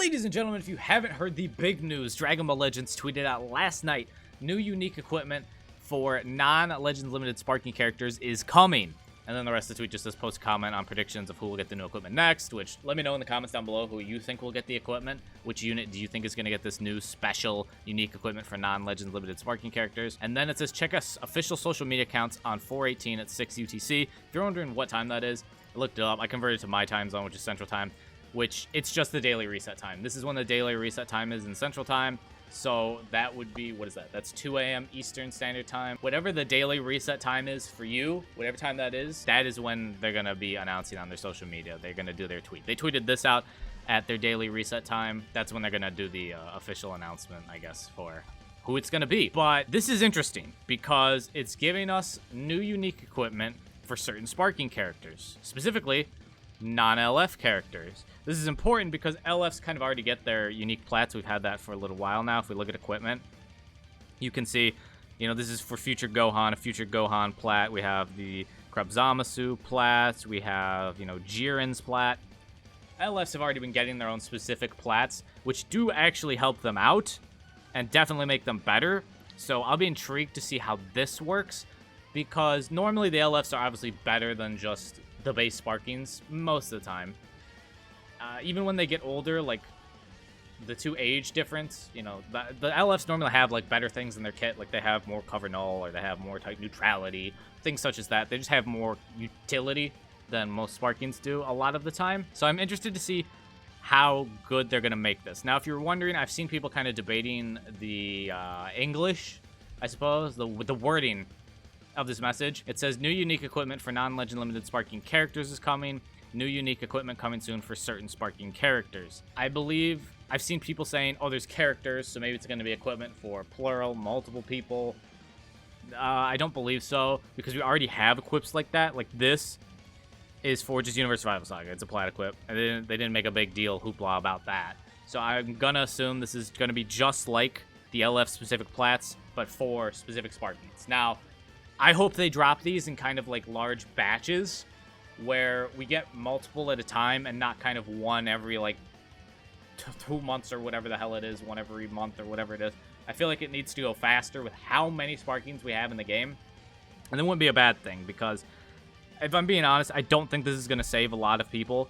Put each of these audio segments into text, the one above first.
Ladies and gentlemen, if you haven't heard the big news, Dragon Ball Legends tweeted out last night, new unique equipment for non-Legends Limited Sparking characters is coming. And then the rest of the tweet just says post comment on predictions of who will get the new equipment next, which let me know in the comments down below who you think will get the equipment. Which unit do you think is going to get this new special unique equipment for non-Legends Limited Sparking characters? And then it says check us official social media accounts on 4/18 at 6 UTC. If you're wondering what time that is, I looked it up. I converted to my time zone, which is Central Time, which it's just the daily reset time. This is when the daily reset time is in Central Time. So that would be, what is that? That's 2 a.m. Eastern Standard Time. Whatever the daily reset time is for you, whatever time that is when they're going to be announcing on their social media. They're going to do their tweet. They tweeted this out at their daily reset time. That's when they're going to do the official announcement, I guess, for who it's going to be. But this is interesting because it's giving us new unique equipment for certain Sparking characters, specifically non-LF characters. This is important because LFs kind of already get their unique plats. We've had that for a little while now. If we look at equipment, you can see, you know, this is for future Gohan, a future Gohan plat. We have the Krebs-Zamasu plats. We have, you know, Jiren's plat. LFs have already been getting their own specific plats, which do actually help them out and definitely make them better. So I'll be intrigued to see how this works, because normally the LFs are obviously better than just the base Sparkings most of the time. Even when they get older, like the two age difference, you know, the LFs normally have like better things in their kit. Like they have more cover null, or they have more type neutrality, things such as that. They just have more utility than most Sparkings do a lot of the time. So I'm interested to see how good they're going to make this. Now, if you're wondering, I've seen people kind of debating the English, I suppose, with the wording of this message. It says new unique equipment for non-Legend Limited Sparking characters is coming. New unique equipment coming soon for certain Sparking characters. I believe I've seen people saying, oh, there's characters, so maybe it's going to be equipment for plural, multiple people. I don't believe so, because we already have equips like that. Like this is for just Universe Survival Saga. It's a plat equip, and they didn't make a big deal hoopla about that. So I'm gonna assume this is gonna be just like the LF specific plats, but for specific Sparkings. Now, I hope they drop these in kind of like large batches, where we get multiple at a time and not kind of one every like 2 months or whatever the hell it is, one every month or whatever it is. I feel like it needs to go faster with how many Sparkings we have in the game, and it wouldn't be a bad thing, because if I'm being honest, I don't think this is going to save a lot of people.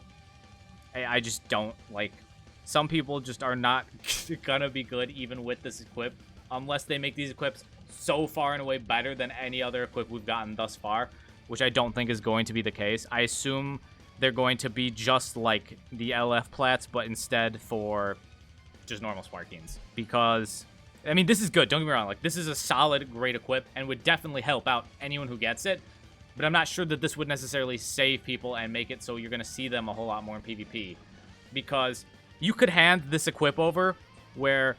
I just don't. Like, some people just are not gonna be good even with this equip, unless they make these equips so far and away better than any other equip we've gotten thus far, which I don't think is going to be the case. I assume they're going to be just like the LF plats, but instead for just normal Sparkings. Because, I mean, this is good. Don't get me wrong. Like, this is a solid, great equip and would definitely help out anyone who gets it. But I'm not sure that this would necessarily save people and make it so you're going to see them a whole lot more in PvP. Because you could hand this equip over where,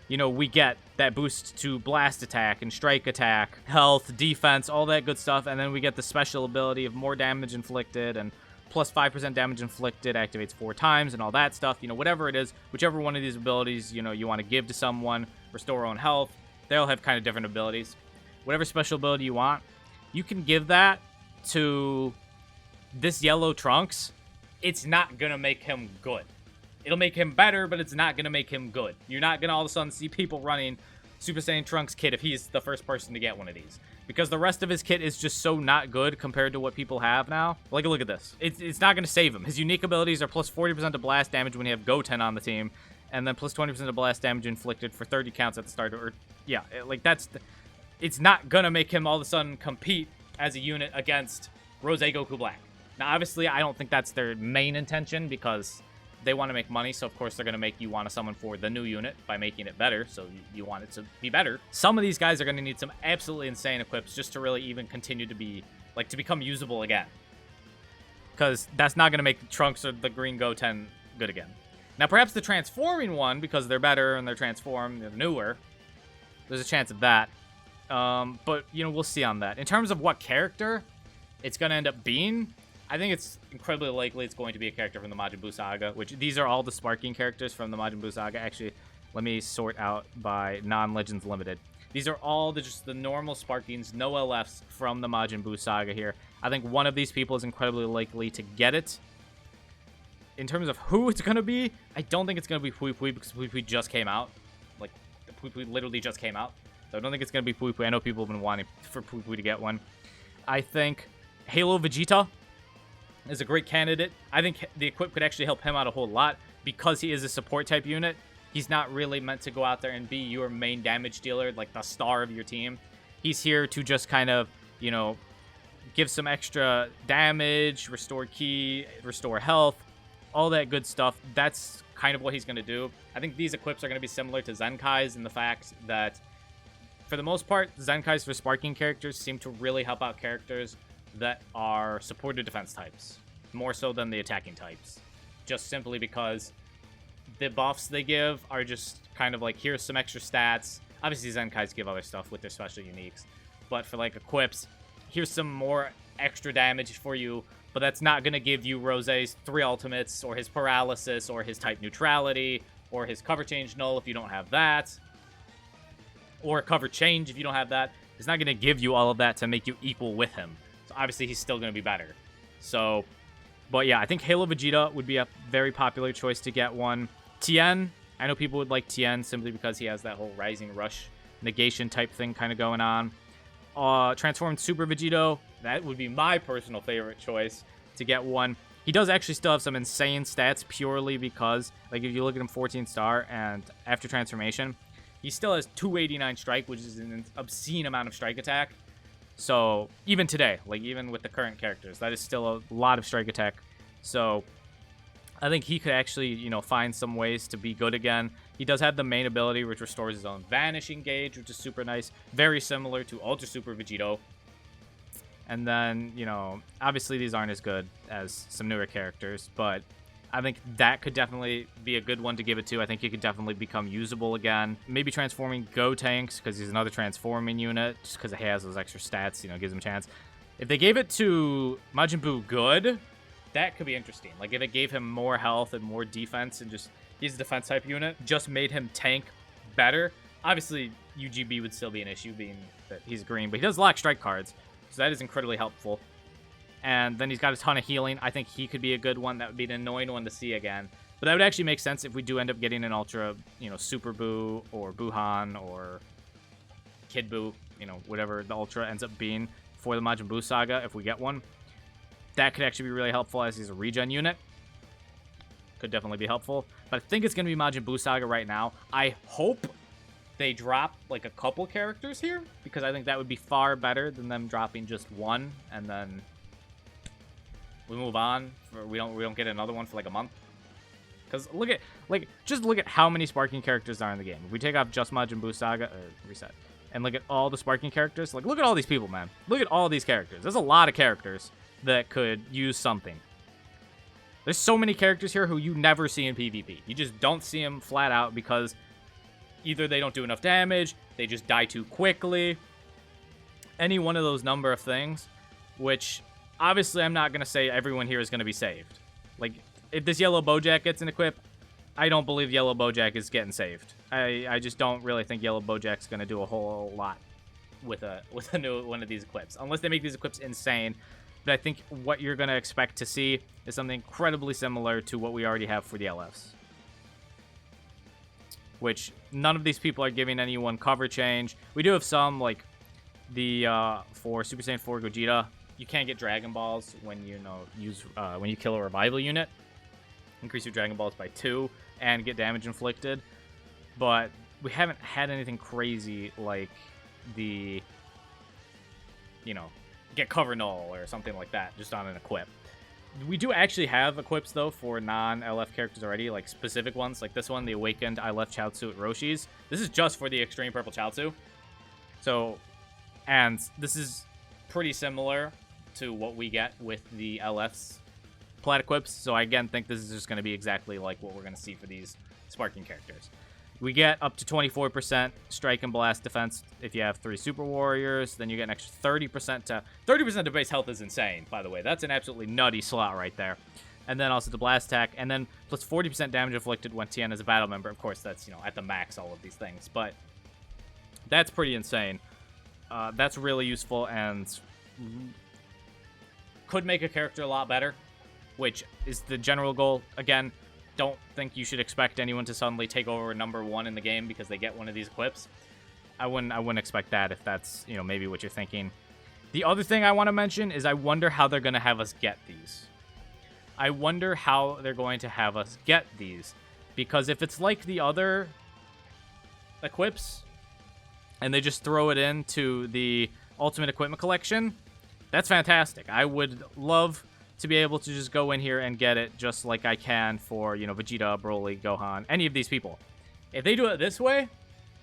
you know, we get that boost to blast attack and strike attack, health, defense, all that good stuff. And then we get the special ability of more damage inflicted and plus 5% damage inflicted, activates 4 times and all that stuff. You know, whatever it is, whichever one of these abilities, you know, you want to give to someone, restore own health, they'll have kind of different abilities. Whatever special ability you want, you can give that to this yellow Trunks. It's not going to make him good. It'll make him better, but it's not going to make him good. You're not going to all of a sudden see people running Super Saiyan Trunks kit if he's the first person to get one of these. Because the rest of his kit is just so not good compared to what people have now. Like, look at this. It's not going to save him. His unique abilities are plus 40% to blast damage when you have Goten on the team, and then plus 20% to blast damage inflicted for 30 counts at the start. Or, yeah, like, it's not going to make him all of a sudden compete as a unit against Rose Goku Black. Now, obviously, I don't think that's their main intention, because they want to make money, so of course they're going to make you want to summon for the new unit by making it better, so you want it to be better. Some of these guys are going to need some absolutely insane equips just to really even continue to be, like, to become usable again. Because that's not going to make Trunks or the Green Goten good again. Now, perhaps the transforming one, because they're better and they're transformed, they're newer, there's a chance of that. But, you know, we'll see on that. In terms of what character it's going to end up being, I think it's incredibly likely it's going to be a character from the Majin Buu Saga, which these are all the Sparking characters from the Majin Buu Saga. Actually, let me sort out by non-Legends Limited. These are all just the normal Sparkings, no LFs from the Majin Buu Saga here. I think one of these people is incredibly likely to get it. in terms of who it's going to be, I don't think it's going to be Pui Pui because Pui Pui just came out. Like, Pui Pui literally just came out. So I don't think it's going to be Pui Pui. I know people have been wanting for Pui Pui to get one. I think Halo Vegeta is a great candidate. I think the equip could actually help him out a whole lot because he is a support type unit. He's not really meant to go out there and be your main damage dealer, like the star of your team. He's here to just kind of, you know, give some extra damage, restore ki, restore health, all that good stuff. That's kind of what he's going to do. I think these equips are going to be similar to Zenkai's in the fact that, for the most part, Zenkai's for sparking characters seem to really help out characters that are supported defense types, more so than the attacking types. Just simply because the buffs they give are just kind of like, here's some extra stats. Obviously, Zenkai's give other stuff with their special uniques. But for, like, equips, here's some more extra damage for you, but that's not going to give you Rose's 3 ultimates, or his paralysis, or his type neutrality, or his cover change null if you don't have that, or cover change if you don't have that. It's not going to give you all of that to make you equal with him. So obviously, he's still going to be better. So, but yeah, I think Halo Vegeta would be a very popular choice to get one. Tien, I know people would like Tien simply because he has that whole Rising Rush negation type thing kind of going on. Transformed Super Vegito, that would be my personal favorite choice to get one. He does actually still have some insane stats purely because, like, if you look at him 14 star and after transformation, he still has 289 strike, which is an obscene amount of strike attack. So even today, like even with the current characters, that is still a lot of strike attack. So I think he could actually, you know, find some ways to be good again. He does have the main ability, which restores his own Vanishing Gauge, which is super nice. Very similar to Ultra Super Vegito. And then, you know, obviously these aren't as good as some newer characters, but I think that could definitely be a good one to give it to. I think he could definitely become usable again. Maybe transforming Gotenks, because he's another transforming unit, just because he has those extra stats, you know, gives him a chance. If they gave it to Majin Buu Good, that could be interesting. Like, if it gave him more health and more defense and just, he's a defense type unit, just made him tank better. Obviously, UGB would still be an issue, being that he's green, but he does lack strike cards, so that is incredibly helpful. And then he's got a ton of healing. I think he could be a good one. That would be an annoying one to see again. But that would actually make sense if we do end up getting an Ultra, you know, Super Buu or Buhan or Kid Buu, you know, whatever the Ultra ends up being for the Majin Buu saga, if we get one. That could actually be really helpful as he's a regen unit. Could definitely be helpful. But I think it's going to be Majin Buu saga right now. I hope they drop like a couple characters here, because I think that would be far better than them dropping just one and then we move on. We don't get another one for like a month. Because just look at how many sparking characters are in the game. If we take off just Majin Buu saga, or reset, and look at all the sparking characters, like, look at all these people, man. Look at all these characters. There's a lot of characters that could use something. There's so many characters here who you never see in PvP. You just don't see them flat out because either they don't do enough damage, they just die too quickly, any one of those number of things, which obviously I'm not going to say everyone here is going to be saved. Like, if this Yellow Bojack gets an equip, I don't believe Yellow Bojack is getting saved. I just don't really think Yellow Bojack's going to do a whole lot with a new one of these equips, unless they make these equips insane. But I think what you're going to expect to see is something incredibly similar to what we already have for the LFs. Which, none of these people are giving anyone cover change. We do have some, like, the, for Super Saiyan 4 Gogeta, you can't get Dragon Balls when you, when you kill a revival unit. Increase your Dragon Balls by 2 and get damage inflicted. But we haven't had anything crazy like the, you know, get cover null or something like that just on an equip. We do actually have equips, though, for non-LF characters already, like specific ones. Like this one, the Awakened I Left Chaozu at Roshi's. This is just for the Extreme Purple Chaozu. So, and this is pretty similar to what we get with the LF's plat equips. So I, again, think this is just going to be exactly like what we're going to see for these sparking characters. We get up to 24% strike and blast defense if you have 3 Super Warriors. Then you get an extra 30% to... 30% to base health is insane, by the way. That's an absolutely nutty slot right there. And then also the blast attack. And then plus 40% damage inflicted when Tien is a battle member. Of course, that's, you know, at the max, all of these things. But that's pretty insane. That's really useful and could make a character a lot better which is the general goal. Again, don't think you should expect anyone to suddenly take over #1 in the game because they get one of these equips. I wouldn't expect that if that's, you know, maybe what you're thinking. The other thing I want to mention is I wonder how they're going to have us get these. I wonder how they're going to have us get these. Because if it's like the other equips, and they just throw it into the Ultimate Equipment Collection, that's fantastic. I would love to be able to just go in here and get it just like I can for, you know, Vegeta, Broly, Gohan, any of these people. If they do it this way,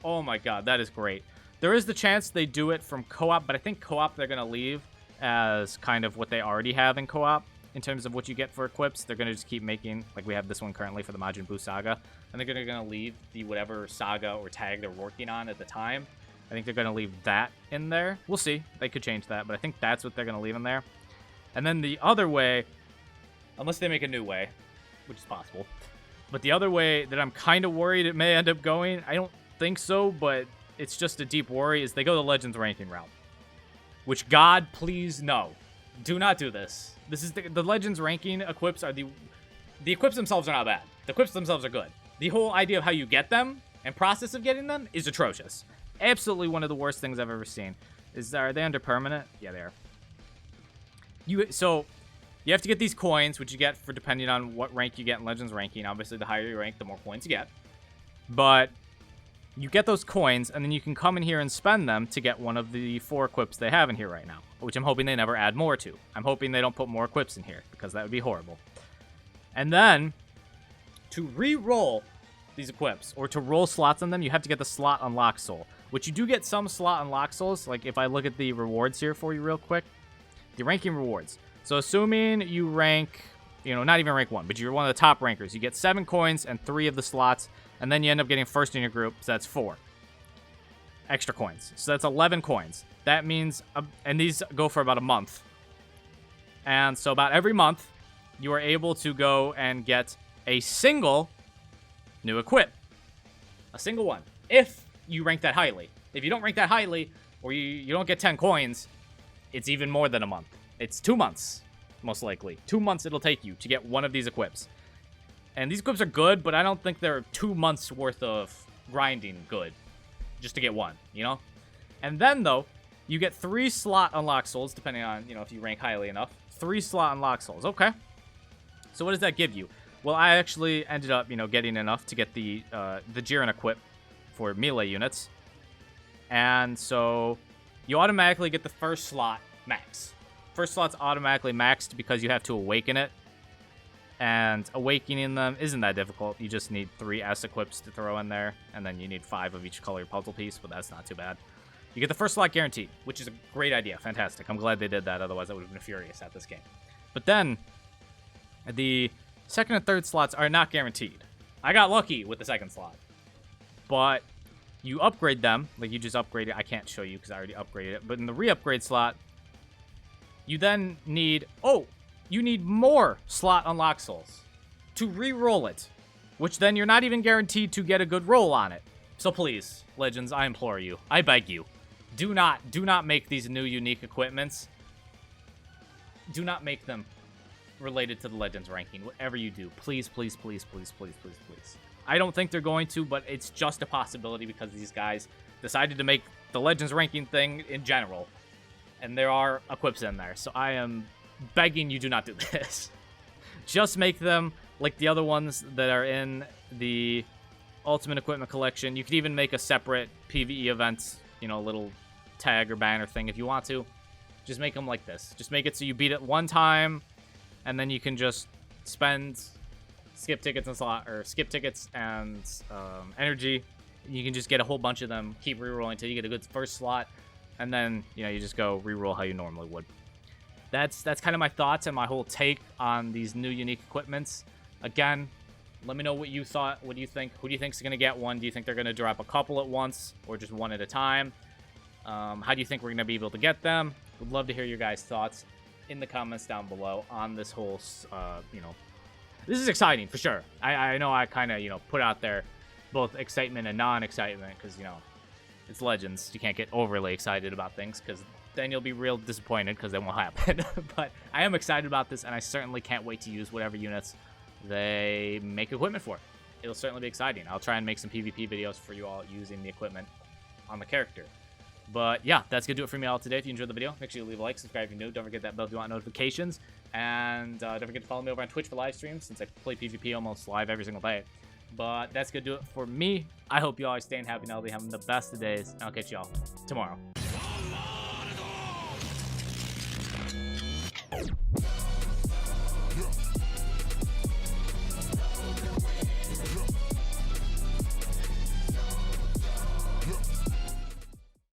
oh my god, that is great. There is the chance they do it from co-op, but I think co-op they're going to leave as kind of what they already have in co-op in terms of what you get for equips. They're going to just keep making, like we have this one currently for the Majin Buu saga, and they're going to leave the whatever saga or tag they're working on at the time. I think they're going to leave that in there. We'll see. They could change that, but I think that's what they're going to leave in there. And then the other way, unless they make a new way, which is possible, but the other way that I'm kind of worried it may end up going, I don't think so, but it's just a deep worry, is they go the Legends ranking route. Which, God, please, no. Do not do this. This is the Legends ranking equips are the equips themselves are not bad. The equips themselves are good. The whole idea of how you get them and process of getting them is atrocious. Absolutely one of the worst things I've ever seen. Are they under permanent? Yeah, they are. So you have to get these coins, which you get for depending on what rank you get in Legends ranking. Obviously, the higher you rank, the more coins you get. But you get those coins, and then you can come in here and spend them to get one of the 4 equips they have in here right now, which I'm hoping they never add more to. I'm hoping they don't put more equips in here, because that would be horrible. And then, to re-roll these equips, or to roll slots on them, you have to get the slot unlock soul, which you do get some slot unlock souls. Like, if I look at the rewards here for you real quick, the ranking rewards. So, assuming you rank, you know, not even rank 1, but you're one of the top rankers, you get 7 coins and 3 of the slots, and then you end up getting first in your group, so that's 4 extra coins. So that's 11 coins. That means, and these go for about a month. And so about every month, you are able to go and get a single new equip. A single one. If you rank that highly. If you don't rank that highly, or you don't get 10 coins, it's even more than a month. It's 2 months, most likely. 2 months it'll take you to get one of these equips. And these equips are good, but I don't think they're 2 months worth of grinding good just to get one, you know? And then, though, you get 3 slot unlock souls, depending on, you know, if you rank highly enough. 3 slot unlock souls. Okay. So what does that give you? Well, I actually ended up, you know, getting enough to get the Jiren equip for melee units. And so you automatically get the first slot max. First slot's automatically maxed because you have to awaken it. And awakening them isn't that difficult. You just need 3 S equips to throw in there, and then you need 5 of each color puzzle piece, but that's not too bad. You get the first slot guaranteed, which is a great idea. Fantastic. I'm glad they did that, otherwise I would have been furious at this game. But then, the second and third slots are not guaranteed. I got lucky with the second slot. But you upgrade them, like you just upgrade it. I can't show you because I already upgraded it. But in the re-upgrade slot, you then need... you need more slot unlock souls to re-roll it, which then you're not even guaranteed to get a good roll on it. So please, Legends, I implore you, I beg you, do not make these new unique equipments. Do not make them related to the Legends ranking. Whatever you do, please, please, please, please, please, please, please. I don't think they're going to, but it's just a possibility because these guys decided to make the Legends ranking thing in general, and there are equips in there. So I am begging you, do not do this. Just make them like the other ones that are in the Ultimate Equipment Collection. You could even make a separate PvE event, you know, little tag or banner thing if you want to. Just make them like this. Just make it so you beat it one time, and then you can just spend skip tickets and energy. You can just get a whole bunch of them, keep rerolling until you get a good first slot, and then, you know, you just go reroll how you normally would. That's kind of my thoughts and my whole take on these new unique equipments. Again, let me know what you thought. What do you think? Who do you think is going to get one? Do you think they're going to drop a couple at once or just one at a time? How do you think we're going to be able to get them? Would love to hear your guys' thoughts in the comments down below on this whole, you know, this is exciting for sure. I know I kind of, you know, put out there both excitement and non-excitement because, you know, it's Legends. You can't get overly excited about things because then you'll be real disappointed because they won't happen. But I am excited about this, and I certainly can't wait to use whatever units they make equipment for. It'll certainly be exciting. I'll try and make some PvP videos for you all using the equipment on the character. But yeah, that's going to do it for me all today. If you enjoyed the video, make sure you leave a like, subscribe if you're new. Don't forget that bell if you want notifications. And don't forget to follow me over on Twitch for live streams, since I play PvP almost live every single day. But that's going to do it for me. I hope you all are staying happy and healthy, having the best of days. And I'll catch you all tomorrow.